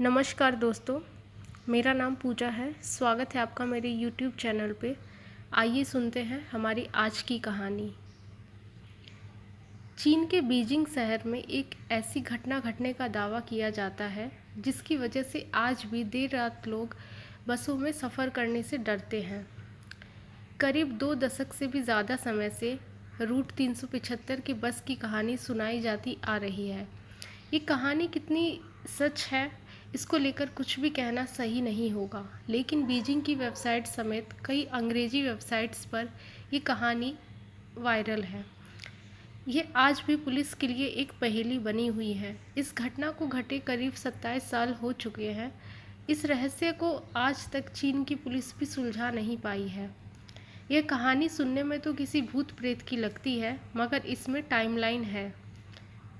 नमस्कार दोस्तों, मेरा नाम पूजा है। स्वागत है आपका मेरे YouTube चैनल पे। आइए सुनते हैं हमारी आज की कहानी। चीन के बीजिंग शहर में एक ऐसी घटना घटने का दावा किया जाता है जिसकी वजह से आज भी देर रात लोग बसों में सफ़र करने से डरते हैं। करीब 2 दशक से भी ज़्यादा समय से रूट 375 की बस की कहानी सुनाई जाती आ रही है। ये कहानी कितनी सच है, इसको लेकर कुछ भी कहना सही नहीं होगा, लेकिन बीजिंग की वेबसाइट समेत कई अंग्रेजी वेबसाइट्स पर ये कहानी वायरल है। ये आज भी पुलिस के लिए एक पहेली बनी हुई है। इस घटना को घटे करीब 27 साल हो चुके हैं। इस रहस्य को आज तक चीन की पुलिस भी सुलझा नहीं पाई है। यह कहानी सुनने में तो किसी भूत प्रेत की लगती है, मगर इसमें टाइमलाइन है,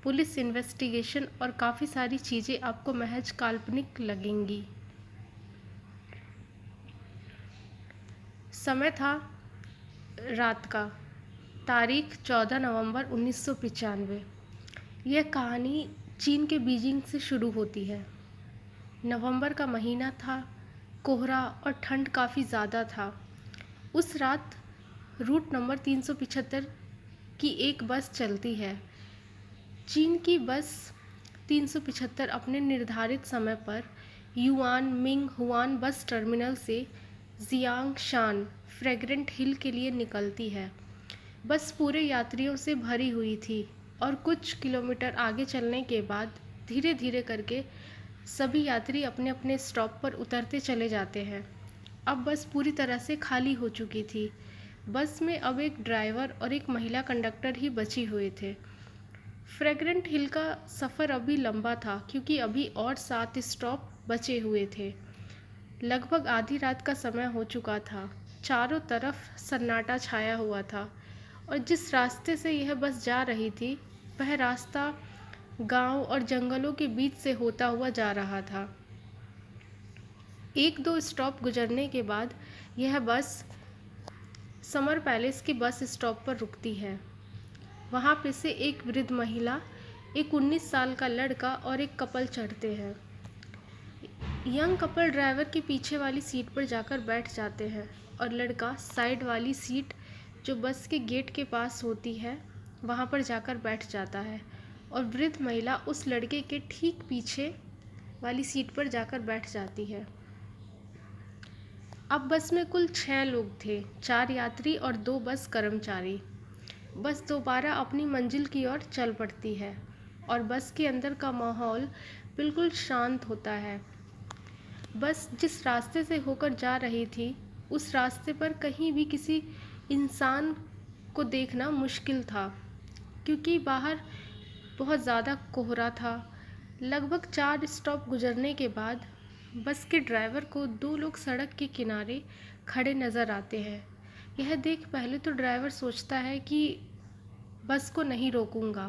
पुलिस इन्वेस्टिगेशन और काफ़ी सारी चीज़ें आपको महज काल्पनिक लगेंगी। समय था रात का, तारीख 14 नवंबर 1995। यह कहानी चीन के बीजिंग से शुरू होती है। नवंबर का महीना था, कोहरा और ठंड काफ़ी ज़्यादा था। उस रात रूट नंबर 375 की एक बस चलती है। चीन की बस 375 अपने निर्धारित समय पर yuan Ming Hwan bus terminal से जियांगशान फ्रेग्रेंट हिल के लिए निकलती है। बस पूरे यात्रियों से भरी हुई थी और कुछ किलोमीटर आगे चलने के बाद धीरे धीरे करके सभी यात्री अपने अपने स्टॉप पर उतरते चले जाते हैं। अब बस पूरी तरह से खाली हो चुकी थी। बस में अब एक ड्राइवर और एक महिला कंडक्टर ही बची हुए थे। फ्रेग्रेंट हिल का सफ़र अभी लंबा था क्योंकि अभी और 7 स्टॉप बचे हुए थे। लगभग आधी रात का समय हो चुका था। चारों तरफ सन्नाटा छाया हुआ था और जिस रास्ते से यह बस जा रही थी वह रास्ता गांव और जंगलों के बीच से होता हुआ जा रहा था। 1-2 स्टॉप गुजरने के बाद यह बस समर पैलेस के बस स्टॉप पर रुकती है। वहाँ पे से एक वृद्ध महिला, एक 19 साल का लड़का और एक कपल चढ़ते हैं। यंग कपल ड्राइवर के पीछे वाली सीट पर जाकर बैठ जाते हैं और लड़का साइड वाली सीट जो बस के गेट के पास होती है वहाँ पर जाकर बैठ जाता है और वृद्ध महिला उस लड़के के ठीक पीछे वाली सीट पर जाकर बैठ जाती है। अब बस में कुल 6 लोग थे, 4 यात्री और 2 बस कर्मचारी। बस दोबारा अपनी मंजिल की ओर चल पड़ती है और बस के अंदर का माहौल बिल्कुल शांत होता है। बस जिस रास्ते से होकर जा रही थी उस रास्ते पर कहीं भी किसी इंसान को देखना मुश्किल था क्योंकि बाहर बहुत ज़्यादा कोहरा था। लगभग 4 स्टॉप गुजरने के बाद बस के ड्राइवर को 2 लोग सड़क के किनारे खड़े नज़र आते हैं। यह देख पहले तो ड्राइवर सोचता है कि बस को नहीं रोकूंगा,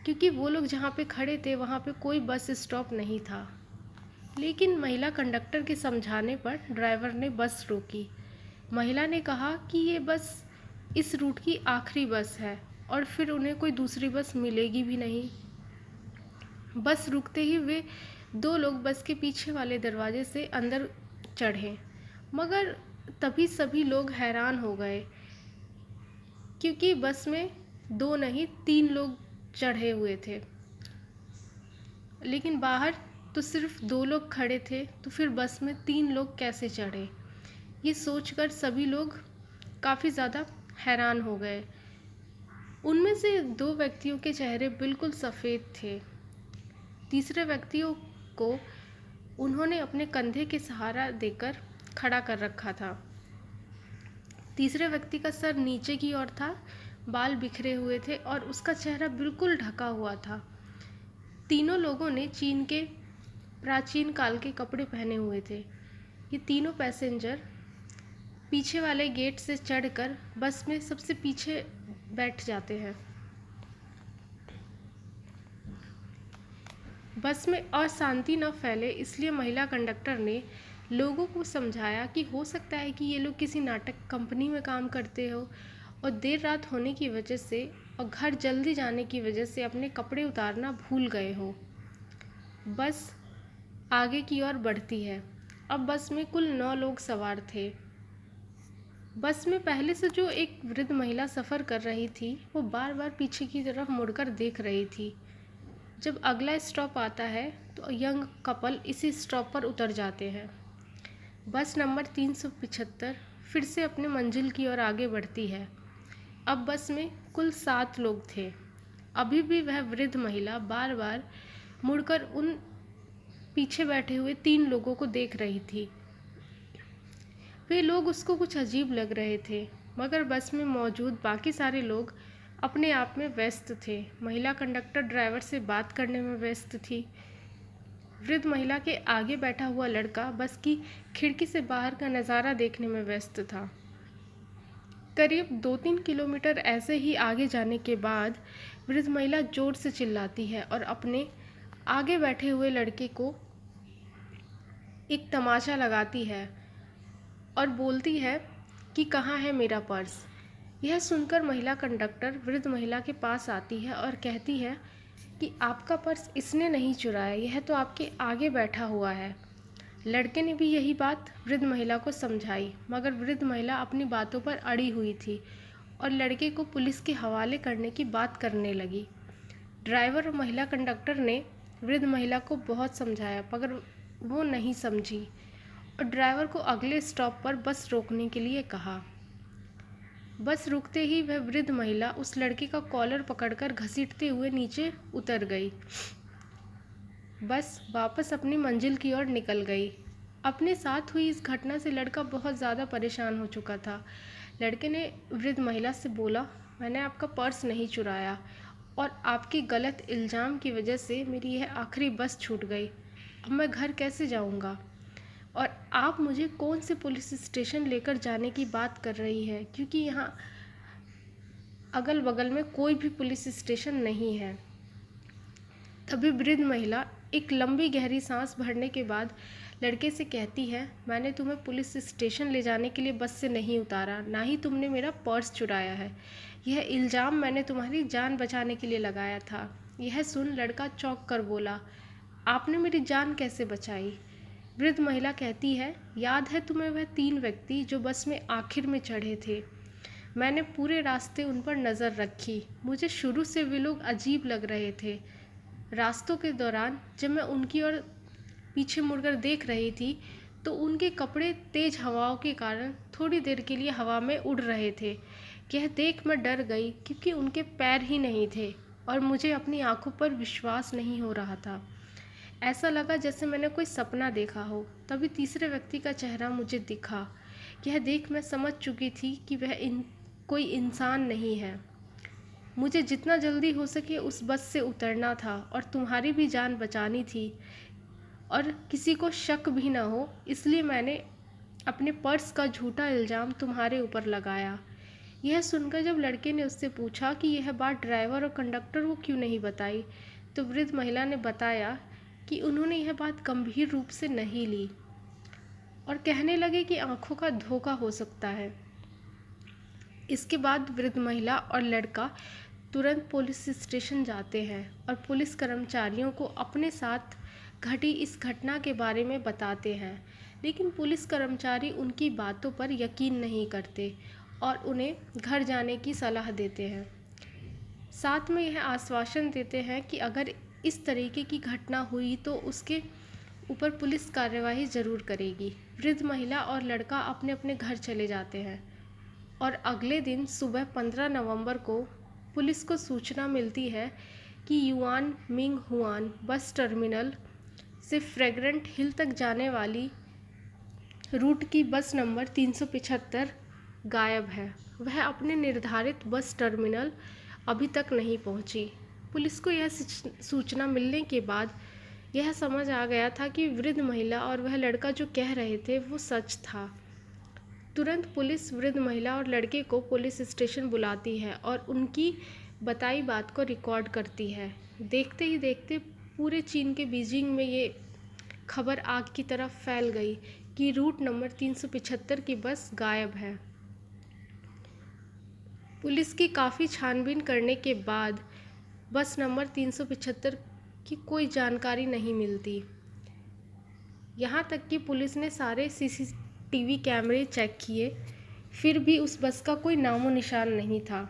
क्योंकि वो लोग जहाँ पे खड़े थे वहाँ पे कोई बस स्टॉप नहीं था। लेकिन महिला कंडक्टर के समझाने पर ड्राइवर ने बस रोकी। महिला ने कहा कि ये बस इस रूट की आखिरी बस है और फिर उन्हें कोई दूसरी बस मिलेगी भी नहीं। बस रुकते ही वे 2 लोग बस के पीछे वाले दरवाजे से अंदर चढ़े, मगर तभी सभी लोग हैरान हो गए क्योंकि बस में 2 नहीं 3 लोग चढ़े हुए थे, लेकिन बाहर तो सिर्फ 2 लोग खड़े थे, तो फिर बस में 3 लोग कैसे चढ़े। ये सोचकर सभी लोग काफ़ी ज़्यादा हैरान हो गए। उनमें से 2 व्यक्तियों के चेहरे बिल्कुल सफ़ेद थे। तीसरे व्यक्तियों को उन्होंने अपने कंधे के सहारा देकर खड़ा कर रखा था। तीसरे व्यक्ति का सर नीचे की ओर था, बाल बिखरे हुए थे और उसका चेहरा बिल्कुल ढका हुआ था। तीनों लोगों ने चीन के प्राचीन काल के कपड़े पहने हुए थे। ये तीनों पैसेंजर पीछे वाले गेट से चढ़कर बस में सबसे पीछे बैठ जाते हैं। बस में अशांति न फैले इसलिए महिला कंडक्टर ने लोगों को समझाया कि हो सकता है कि ये लोग किसी नाटक कंपनी में काम करते हो और देर रात होने की वजह से और घर जल्दी जाने की वजह से अपने कपड़े उतारना भूल गए हो। बस आगे की ओर बढ़ती है। अब बस में कुल 9 लोग सवार थे। बस में पहले से जो एक वृद्ध महिला सफ़र कर रही थी, वो बार बार पीछे की तरफ मुड़कर देख रही थी। जब अगला स्टॉप आता है तो यंग कपल इसी स्टॉप पर उतर जाते हैं। बस नंबर 375 फिर से अपने मंजिल की ओर आगे बढ़ती है। अब बस में कुल 7 लोग थे। अभी भी वह वृद्ध महिला बार बार मुड़कर उन पीछे बैठे हुए 3 लोगों को देख रही थी। वे लोग उसको कुछ अजीब लग रहे थे, मगर बस में मौजूद बाकी सारे लोग अपने आप में व्यस्त थे। महिला कंडक्टर ड्राइवर से बात करने में व्यस्त थी। वृद्ध महिला के आगे बैठा हुआ लड़का बस की खिड़की से बाहर का नज़ारा देखने में व्यस्त था। करीब 2-3 किलोमीटर ऐसे ही आगे जाने के बाद वृद्ध महिला जोर से चिल्लाती है और अपने आगे बैठे हुए लड़के को एक तमाचा लगाती है और बोलती है कि कहाँ है मेरा पर्स। यह सुनकर महिला कंडक्टर वृद्ध महिला के पास आती है और कहती है कि आपका पर्स इसने नहीं चुराया, यह तो आपके आगे बैठा हुआ है। लड़के ने भी यही बात वृद्ध महिला को समझाई, मगर वृद्ध महिला अपनी बातों पर अड़ी हुई थी और लड़के को पुलिस के हवाले करने की बात करने लगी। ड्राइवर और महिला कंडक्टर ने वृद्ध महिला को बहुत समझाया, मगर वो नहीं समझी और ड्राइवर को अगले स्टॉप पर बस रोकने के लिए कहा। बस रुकते ही वह वृद्ध महिला उस लड़के का कॉलर पकड़कर घसीटते हुए नीचे उतर गई। बस वापस अपनी मंजिल की ओर निकल गई। अपने साथ हुई इस घटना से लड़का बहुत ज़्यादा परेशान हो चुका था। लड़के ने वृद्ध महिला से बोला, मैंने आपका पर्स नहीं चुराया और आपके गलत इल्ज़ाम की वजह से मेरी यह आखिरी बस छूट गई। अब मैं घर कैसे जाऊंगा? और आप मुझे कौन से पुलिस स्टेशन लेकर जाने की बात कर रही है, क्योंकि यहाँ अगल बगल में कोई भी पुलिस स्टेशन नहीं है। तभी वृद्ध महिला एक लंबी गहरी सांस भरने के बाद लड़के से कहती है, मैंने तुम्हें पुलिस स्टेशन ले जाने के लिए बस से नहीं उतारा, ना ही तुमने मेरा पर्स चुराया है। यह इल्ज़ाम मैंने तुम्हारी जान बचाने के लिए लगाया था। यह सुन लड़का चौंक कर बोला, आपने मेरी जान कैसे बचाई? वृद्ध महिला कहती है, याद है तुम्हें वह 3 व्यक्ति जो बस में आखिर में चढ़े थे? मैंने पूरे रास्ते उन पर नज़र रखी। मुझे शुरू से वे लोग अजीब लग रहे थे। रास्तों के दौरान जब मैं उनकी ओर पीछे मुड़कर देख रही थी तो उनके कपड़े तेज हवाओं के कारण थोड़ी देर के लिए हवा में उड़ रहे थे। यह देख मैं डर गई, क्योंकि उनके पैर ही नहीं थे और मुझे अपनी आंखों पर विश्वास नहीं हो रहा था। ऐसा लगा जैसे मैंने कोई सपना देखा हो। तभी तीसरे व्यक्ति का चेहरा मुझे दिखा। यह देख मैं समझ चुकी थी कि वह कोई इंसान नहीं है। मुझे जितना जल्दी हो सके उस बस से उतरना था और तुम्हारी भी जान बचानी थी और किसी को शक भी ना हो, इसलिए मैंने अपने पर्स का झूठा इल्ज़ाम तुम्हारे ऊपर लगाया। यह सुनकर जब लड़के ने उससे पूछा कि यह बात ड्राइवर और कंडक्टर को क्यों नहीं बताई, तो वृद्ध महिला ने बताया कि उन्होंने यह बात गंभीर रूप से नहीं ली और कहने लगे कि आंखों का धोखा हो सकता है। इसके बाद वृद्ध महिला और लड़का तुरंत पुलिस स्टेशन जाते हैं और पुलिस कर्मचारियों को अपने साथ घटी इस घटना के बारे में बताते हैं, लेकिन पुलिस कर्मचारी उनकी बातों पर यकीन नहीं करते और उन्हें घर जाने की सलाह देते हैं। साथ में यह आश्वासन देते हैं कि अगर इस तरीके की घटना हुई तो उसके ऊपर पुलिस कार्यवाही ज़रूर करेगी। वृद्ध महिला और लड़का अपने अपने घर चले जाते हैं और अगले दिन सुबह 15 नवंबर को पुलिस को सूचना मिलती है कि yuan Ming Hwan bus terminal से फ्रेग्रेंट हिल तक जाने वाली रूट की बस नंबर 375 गायब है। वह अपने निर्धारित बस टर्मिनल अभी तक नहीं पहुंची। पुलिस को यह सूचना मिलने के बाद यह समझ आ गया था कि वृद्ध महिला और वह लड़का जो कह रहे थे वो सच था। तुरंत पुलिस वृद्ध महिला और लड़के को पुलिस स्टेशन बुलाती है और उनकी बताई बात को रिकॉर्ड करती है। देखते ही देखते पूरे चीन के बीजिंग में ये खबर आग की तरफ फैल गई कि रूट नंबर 375 की बस गायब है। पुलिस की काफ़ी छानबीन करने के बाद बस नंबर 375 की कोई जानकारी नहीं मिलती। यहाँ तक कि पुलिस ने सारे सीसीटीवी कैमरे चेक किए, फिर भी उस बस का कोई नामो निशान नहीं था।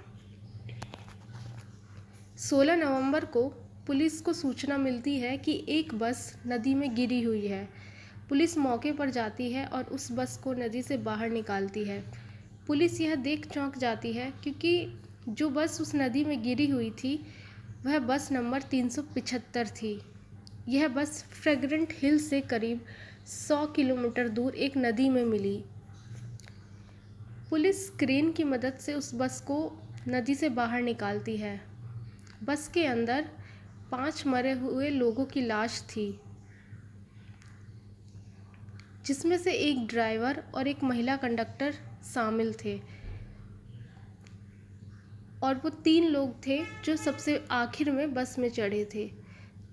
16 नवंबर को पुलिस को सूचना मिलती है कि एक बस नदी में गिरी हुई है। पुलिस मौके पर जाती है और उस बस को नदी से बाहर निकालती है। पुलिस यह देख चौंक जाती है क्योंकि जो बस उस नदी में गिरी हुई थी वह बस नंबर 375 थी। यह बस फ्रेग्रेंट हिल से करीब 100 किलोमीटर दूर एक नदी में मिली। पुलिस क्रेन की मदद से उस बस को नदी से बाहर निकालती है। बस के अंदर 5 मरे हुए लोगों की लाश थी, जिसमें से एक ड्राइवर और एक महिला कंडक्टर शामिल थे, और वो 3 लोग थे जो सबसे आखिर में बस में चढ़े थे।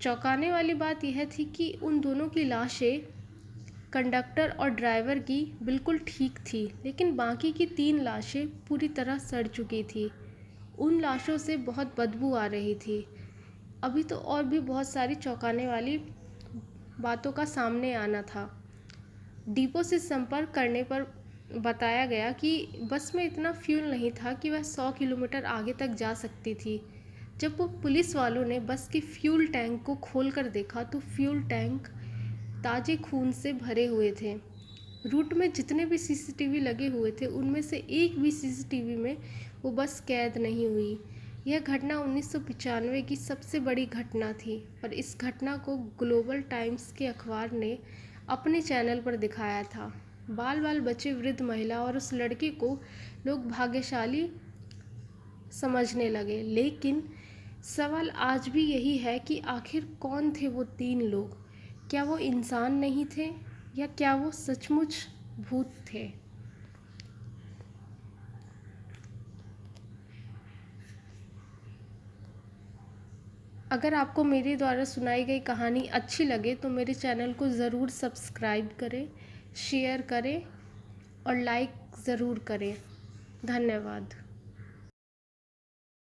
चौंकाने वाली बात यह थी कि उन दोनों की लाशें कंडक्टर और ड्राइवर की बिल्कुल ठीक थी, लेकिन बाकी की 3 लाशें पूरी तरह सड़ चुकी थी। उन लाशों से बहुत बदबू आ रही थी। अभी तो और भी बहुत सारी चौंकाने वाली बातों का सामने आना था। डिपो से संपर्क करने पर बताया गया कि बस में इतना फ्यूल नहीं था कि वह 100 किलोमीटर आगे तक जा सकती थी। जब वो पुलिस वालों ने बस के फ्यूल टैंक को खोलकर देखा तो फ्यूल टैंक ताज़े खून से भरे हुए थे। रूट में जितने भी सीसीटीवी लगे हुए थे उनमें से एक भी सीसीटीवी में वो बस कैद नहीं हुई। यह घटना 1995 की सबसे बड़ी घटना थी और इस घटना को ग्लोबल टाइम्स के अखबार ने अपने चैनल पर दिखाया था। बाल बाल बचे, वृद्ध महिला और उस लड़के को लोग भाग्यशाली समझने लगे, लेकिन सवाल आज भी यही है कि आखिर कौन थे वो 3 लोग? क्या वो इंसान नहीं थे या क्या वो सचमुच भूत थे? अगर आपको मेरे द्वारा सुनाई गई कहानी अच्छी लगे तो मेरे चैनल को ज़रूर सब्सक्राइब करें, शेयर करें और लाइक ज़रूर करें। धन्यवाद।